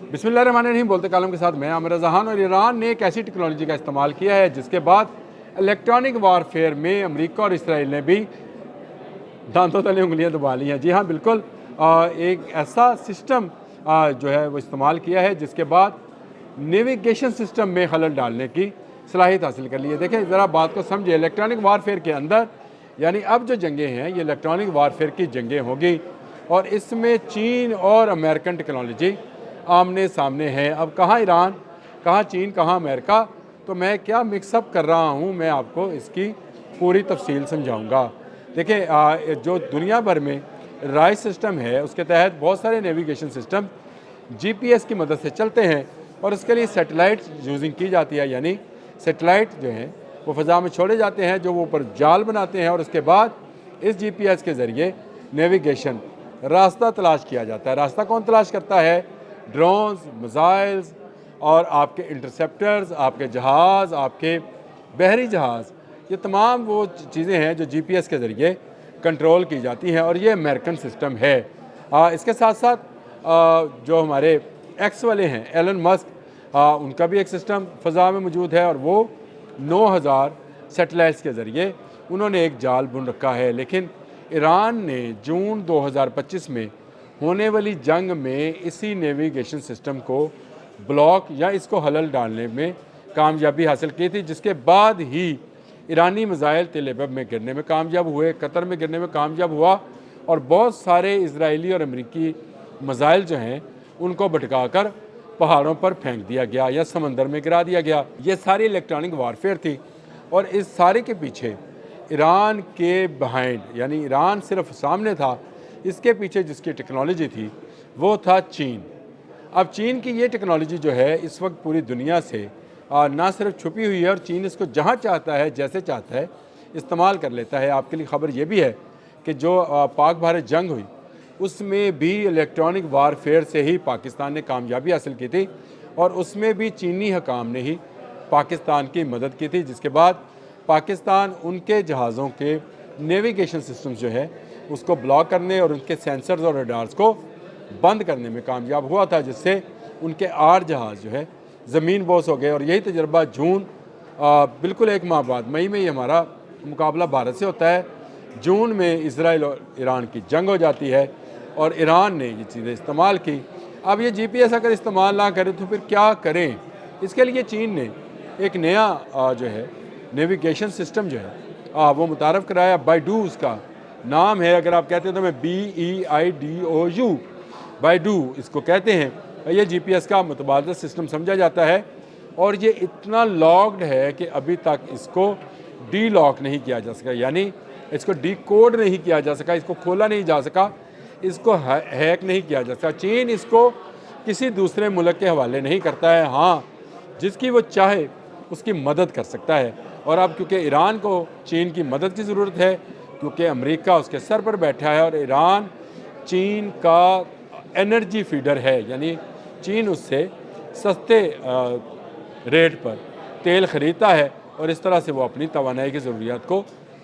बिस्मिल्लाहिर्रहमानिर्रहीम। बोलते कालम के साथ मैं आमिर रज़ान। और ईरान ने एक ऐसी टेक्नोलॉजी का इस्तेमाल किया है जिसके बाद इलेक्ट्रॉनिक वारफेयर में अमेरिका और इसराइल ने भी दांतों तले उंगलियां दबा ली हैं। जी हाँ, बिल्कुल एक ऐसा सिस्टम जो है वो इस्तेमाल किया है जिसके बाद नेविगेशन सिस्टम में खलल डालने की सलाहियत हासिल कर ली है। देखें ज़रा बात को समझे, इलेक्ट्रॉनिक वारफेयर के अंदर यानी अब जो जंगें हैं ये इलेक्ट्रॉनिक वारफेयर की जंगें होंगी और इसमें चीन और अमेरिकन टेक्नोलॉजी आमने सामने है। अब कहाँ ईरान, कहाँ चीन, कहाँ अमेरिका, तो मैं क्या मिक्सअप कर रहा हूँ, मैं आपको इसकी पूरी तफसील समझाऊँगा। देखें जो दुनिया भर में राइस सिस्टम है उसके तहत बहुत सारे नेविगेशन सिस्टम जीपीएस की मदद से चलते हैं और उसके लिए सैटेलाइट यूजिंग की जाती है। यानी सैटेलाइट जो हैं वो फ़ज़ा में छोड़े जाते हैं, जो वो ऊपर जाल बनाते हैं और उसके बाद इस जीपीएस के ज़रिए नेविगेशन रास्ता तलाश किया जाता है। रास्ता कौन तलाश करता है? ड्रोन्स, मिसाइल्स और आपके इंटरसेप्टर्स, आपके जहाज़, आपके बहरी जहाज़, ये तमाम वो चीज़ें हैं जो जीपीएस के ज़रिए कंट्रोल की जाती हैं और ये अमेरिकन सिस्टम है। इसके साथ साथ जो हमारे एक्स वाले हैं एलन मस्क, उनका भी एक सिस्टम फ़ज़ा में मौजूद है और वो 9000 सैटेलाइट्स के ज़रिए उन्होंने एक जाल बुन रखा है। लेकिन ईरान ने जून 2025 में होने वाली जंग में इसी नेविगेशन सिस्टम को ब्लॉक या इसको हलल डालने में कामयाबी हासिल की थी, जिसके बाद ही ईरानी मिसाइल तेल अवीव में गिरने में कामयाब हुए, कतर में गिरने में कामयाब हुआ और बहुत सारे इजरायली और अमेरिकी मिसाइल जो हैं उनको भटका कर पहाड़ों पर फेंक दिया गया या समंदर में गिरा दिया गया। ये सारी इलेक्ट्रॉनिक वारफेयर थी और इस सारे के पीछे ईरान के बिहाइंड, यानी ईरान सिर्फ सामने था, इसके पीछे जिसकी टेक्नोलॉजी थी वो था चीन। अब चीन की ये टेक्नोलॉजी जो है इस वक्त पूरी दुनिया से ना सिर्फ छुपी हुई है और चीन इसको जहाँ चाहता है, जैसे चाहता है इस्तेमाल कर लेता है। आपके लिए ख़बर ये भी है कि जो पाक भारत जंग हुई उसमें भी इलेक्ट्रॉनिक वारफेयर से ही पाकिस्तान ने कामयाबी हासिल की थी और उसमें भी चीनी हकाम ने ही पाकिस्तान की मदद की थी, जिसके बाद पाकिस्तान उनके जहाज़ों के नेविगेशन सिस्टम्स जो है उसको ब्लॉक करने और उनके सेंसर्स और रडार्स को बंद करने में कामयाब हुआ था, जिससे उनके 8 जहाज़ जो है ज़मीन बोस हो गए। और यही तजर्बा जून बिल्कुल एक माह बाद मई में ही हमारा मुकाबला भारत से होता है। जून में इजराइल और ईरान की जंग हो जाती है और ईरान ने ये चीज़ें इस्तेमाल की। अब ये जीपीएस अगर इस्तेमाल ना करें तो फिर क्या करें? इसके लिए चीन ने एक नया जो है नेविगेशन सिस्टम जो है वो मुतारफ़ कराया। बाइडू उसका नाम है, अगर आप कहते हैं तो मैं BEIDOU, बाइडू इसको कहते हैं। ये जीपीएस का मुतबादल सिस्टम समझा जाता है और ये इतना लॉक्ड है कि अभी तक इसको डी लॉक नहीं किया जा सका, यानी इसको डी कोड नहीं किया जा सका, इसको खोला नहीं जा सका, इसको हैक नहीं किया जा सका। चीन इसको किसी दूसरे मुल्क के हवाले नहीं करता है, हाँ जिसकी वो चाहे उसकी मदद कर सकता है। और अब क्योंकि ईरान को चीन की मदद की ज़रूरत है, क्योंकि अमेरिका उसके सर पर बैठा है और ईरान चीन का एनर्जी फीडर है, यानी चीन उससे सस्ते रेट पर तेल ख़रीदता है और इस तरह से वो अपनी तवानाई की ज़रूरियात को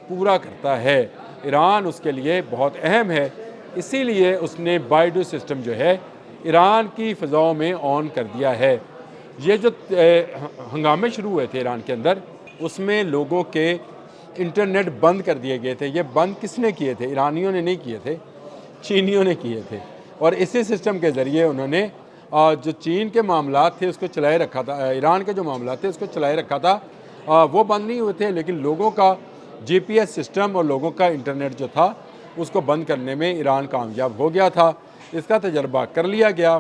पूरा करता है। ईरान उसके लिए बहुत अहम है, इसीलिए उसने बाइडू सिस्टम जो है ईरान की फ़ज़ाओं में ऑन कर दिया है। ये जो हंगामे शुरू हुए थे ईरान के अंदर, उसमें लोगों के इंटरनेट बंद कर दिए गए थे। ये बंद किसने किए थे? ईरानियों ने नहीं किए थे, चीनियों ने किए थे। और इसी सिस्टम के ज़रिए उन्होंने जो चीन के मामलात थे उसको चलाए रखा था, ईरान के जो मामलात थे उसको चलाए रखा था। वो बंद नहीं हुए थे, लेकिन लोगों का जीपीएस सिस्टम और लोगों का इंटरनेट जो था उसको बंद करने में ईरान कामयाब हो गया था। इसका तजर्बा कर लिया गया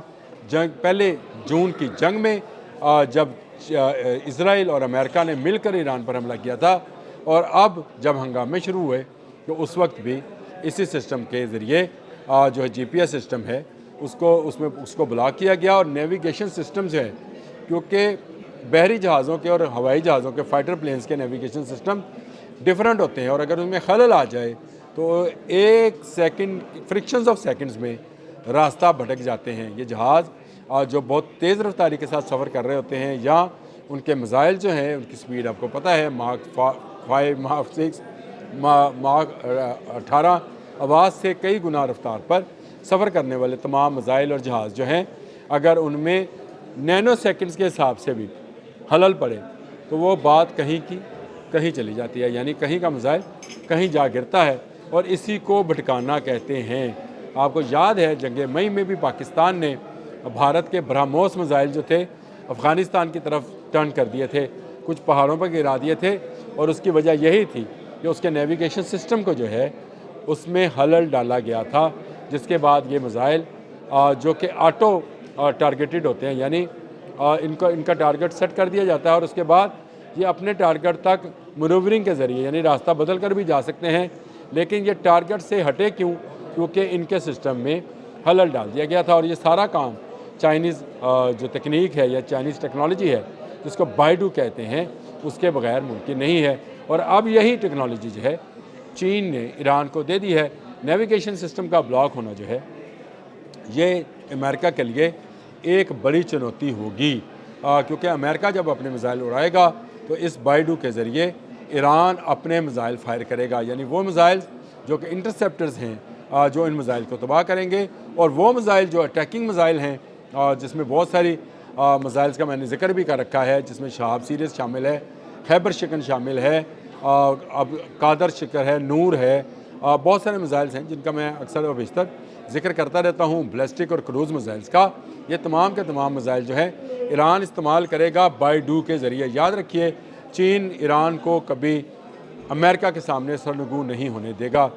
पहले जून की जंग में, जब इजराइल और अमेरिका ने मिलकर ईरान पर हमला किया था। और अब जब हंगामे शुरू हुए तो उस वक्त भी इसी सिस्टम के ज़रिए जो है जीपीएस सिस्टम है उसको ब्लॉक किया गया। और नेविगेशन सिस्टम जो है, क्योंकि बहरी जहाज़ों के और हवाई जहाज़ों के फाइटर प्लेन्स के नेविगेशन सिस्टम डिफरेंट होते हैं और अगर उनमें खलल आ जाए तो एक सेकंड, फ्रिक्शंस ऑफ सेकंड्स में रास्ता भटक जाते हैं। ये जहाज़ जो बहुत तेज़ रफ्तारी के साथ सफ़र कर रहे होते हैं या उनके मिसाइल जो हैं उनकी स्पीड आपको पता है माक 5, माक 6, माक 18 आवाज़ से कई गुना रफ्तार पर सफ़र करने वाले तमाम मिसाइल और जहाज़ जो हैं اگر ان میں نینو سیکنڈز کے حساب سے بھی خلل پڑے تو وہ بات کہیں کی کہیں چلی جاتی ہے، یعنی کہیں کا میزائل کہیں جا گرتا ہے، اور اسی کو بھٹکانا کہتے ہیں۔ آپ کو یاد ہے جنگ مئی میں بھی پاکستان نے بھارت کے برہموس میزائل جو تھے افغانستان کی طرف ٹرن کر دیے تھے، کچھ پہاڑوں پر گرا دیے تھے، اور اس کی وجہ یہی تھی کہ اس کے نیویگیشن سسٹم کو جو ہے اس میں خلل ڈالا گیا تھا، جس کے بعد یہ میزائل جو کہ آٹو ٹارگیٹڈ ہوتے ہیں، یعنی ان کا ٹارگٹ سیٹ کر دیا جاتا ہے اور اس کے بعد یہ اپنے ٹارگٹ تک منوورنگ کے ذریعے یعنی راستہ بدل کر بھی جا سکتے ہیں، لیکن یہ ٹارگٹ سے ہٹے کیوں؟ کیونکہ ان کے سسٹم میں خلل ڈال دیا گیا تھا، اور یہ سارا کام چائنیز جو تکنیک ہے یا چائنیز ٹیکنالوجی ہے جس کو بائیڈو کہتے ہیں، اس کے بغیر ممکن نہیں ہے۔ اور اب یہی ٹیکنالوجی جو ہے چین نے ایران کو دے دی ہے۔ نیویگیشن سسٹم کا بلاک ہونا جو ہے یہ امریکہ کے لیے ایک بڑی چنوتی ہوگی، کیونکہ امریکہ جب اپنے میزائل اڑائے گا تو اس بائیڈو کے ذریعے ایران اپنے میزائل فائر کرے گا، یعنی وہ میزائل جو کہ انٹرسیپٹرز ہیں جو ان میزائل کو تباہ کریں گے، اور وہ میزائل جو اٹیکنگ میزائل ہیں جس میں بہت ساری میزائلز کا میں نے ذکر بھی کر رکھا ہے، جس میں شہاب سیریز شامل ہے، خیبر شکن شامل ہے، اب قادر شکر ہے، نور ہے، بہت سارے میزائلز ہیں جن کا میں اکثر و بیشتر ذکر کرتا رہتا ہوں، بیلسٹک اور کروز میزائلز کا۔ یہ تمام کے تمام میزائل جو ہیں ایران استعمال کرے گا بائیڈو کے ذریعے۔ یاد رکھیے چین ایران کو کبھی امریکہ کے سامنے سرنگو نہیں ہونے دے گا۔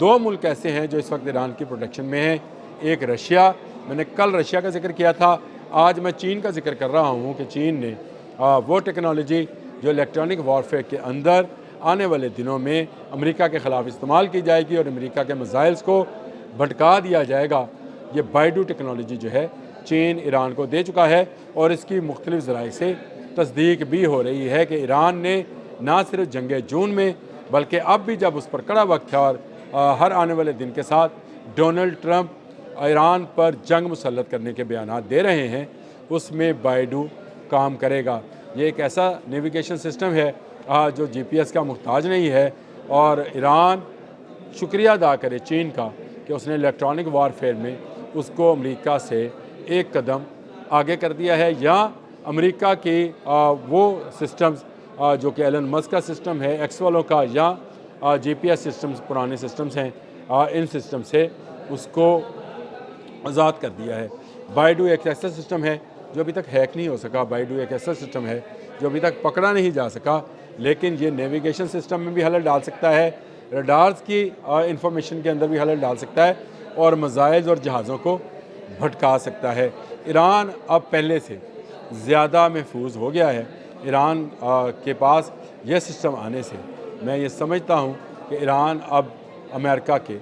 دو ملک ایسے ہیں جو اس وقت ایران کی پروٹیکشن میں ہیں، ایک رشیا، میں نے کل رشیا کا ذکر کیا تھا، آج میں چین کا ذکر کر رہا ہوں کہ چین نے وہ ٹیکنالوجی جو الیکٹرانک وارفیئر کے اندر آنے والے دنوں میں امریکہ کے خلاف استعمال کی جائے گی اور امریکہ کے میزائلز کو بھٹکا دیا جائے گا، یہ بائیڈو ٹیکنالوجی جو ہے چین ایران کو دے چکا ہے، اور اس کی مختلف ذرائع سے تصدیق بھی ہو رہی ہے کہ ایران نے نہ صرف جنگ جون میں بلکہ اب بھی جب اس پر کڑا وقت ہے اور ہر آنے والے دن کے ساتھ ڈونلڈ ٹرمپ ایران پر جنگ مسلط کرنے کے بیانات دے رہے ہیں، اس میں بائیڈو کام کرے گا۔ یہ ایک ایسا نیویگیشن سسٹم ہے جو جی پی ایس کا محتاج نہیں ہے، اور ایران شکریہ ادا کرے چین کا کہ اس نے الیکٹرانک وارفیئر میں اس کو امریکہ سے ایک قدم آگے کر دیا ہے، یا امریکہ کی وہ سسٹمز جو کہ ایلن مسک کا سسٹم ہے، ایکس والوں کا، یا جی پی ایس سسٹمز پرانے سسٹمز ہیں، ان سسٹم سے اس کو آزاد کر دیا ہے۔ بائیڈو ایک ایسا سسٹم ہے جو ابھی تک ہیک نہیں ہو سکا، بائیڈو ایک ایسا سسٹم ہے جو ابھی تک پکڑا نہیں جا سکا، لیکن یہ نیویگیشن سسٹم میں بھی خلل ڈال سکتا ہے، ریڈارز کی انفارمیشن کے اندر بھی خلل ڈال سکتا ہے، اور میزائلز اور جہازوں کو بھٹکا سکتا ہے۔ ایران اب پہلے سے زیادہ محفوظ ہو گیا ہے۔ ایران کے پاس یہ سسٹم آنے سے میں یہ سمجھتا ہوں کہ ایران اب امریکہ کے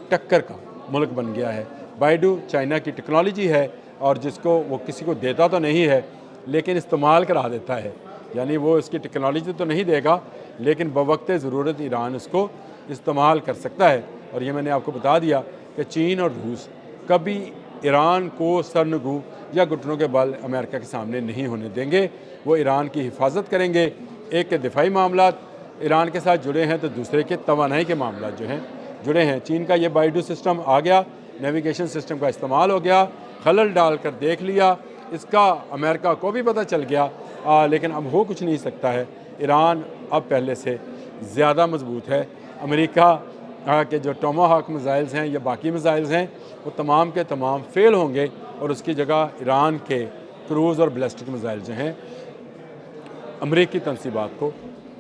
ٹکر کا ملک بن گیا ہے۔ بائیڈو چائنا کی ٹیکنالوجی ہے، اور جس کو وہ کسی کو دیتا تو نہیں ہے لیکن استعمال کرا دیتا ہے، یعنی وہ اس کی ٹیکنالوجی تو نہیں دے گا لیکن بوقت ضرورت ایران اس کو استعمال کر سکتا ہے۔ اور یہ میں نے آپ کو بتا دیا کہ چین اور روس کبھی ایران کو سرنگو یا گھٹنوں کے بل امریکہ کے سامنے نہیں ہونے دیں گے، وہ ایران کی حفاظت کریں گے۔ ایک کے دفاعی معاملات ایران کے ساتھ جڑے ہیں تو دوسرے کے توانائی کے معاملات جو ہیں جڑے ہیں۔ چین کا یہ بائیڈو سسٹم آ گیا، نیویگیشن سسٹم کا استعمال ہو گیا، خلل ڈال کر دیکھ لیا، اس کا امریکہ کو بھی پتہ چل گیا، لیکن اب ہو کچھ نہیں سکتا ہے۔ ایران اب پہلے سے زیادہ مضبوط ہے۔ امریکہ کے جو ٹوماہاک میزائلز ہیں یا باقی میزائلز ہیں وہ تمام کے تمام فیل ہوں گے، اور اس کی جگہ ایران کے کروز اور بیلسٹک میزائل جو ہیں امریکی تنصیبات کو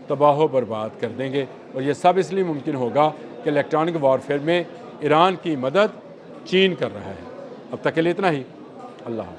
تباہ و برباد کر دیں گے، اور یہ سب اس لیے ممکن ہوگا کہ الیکٹرانک وارفیئر میں ایران کی مدد چین کر رہا ہے۔ اب تک کے لیے اتنا ہی، اللہ حافظ۔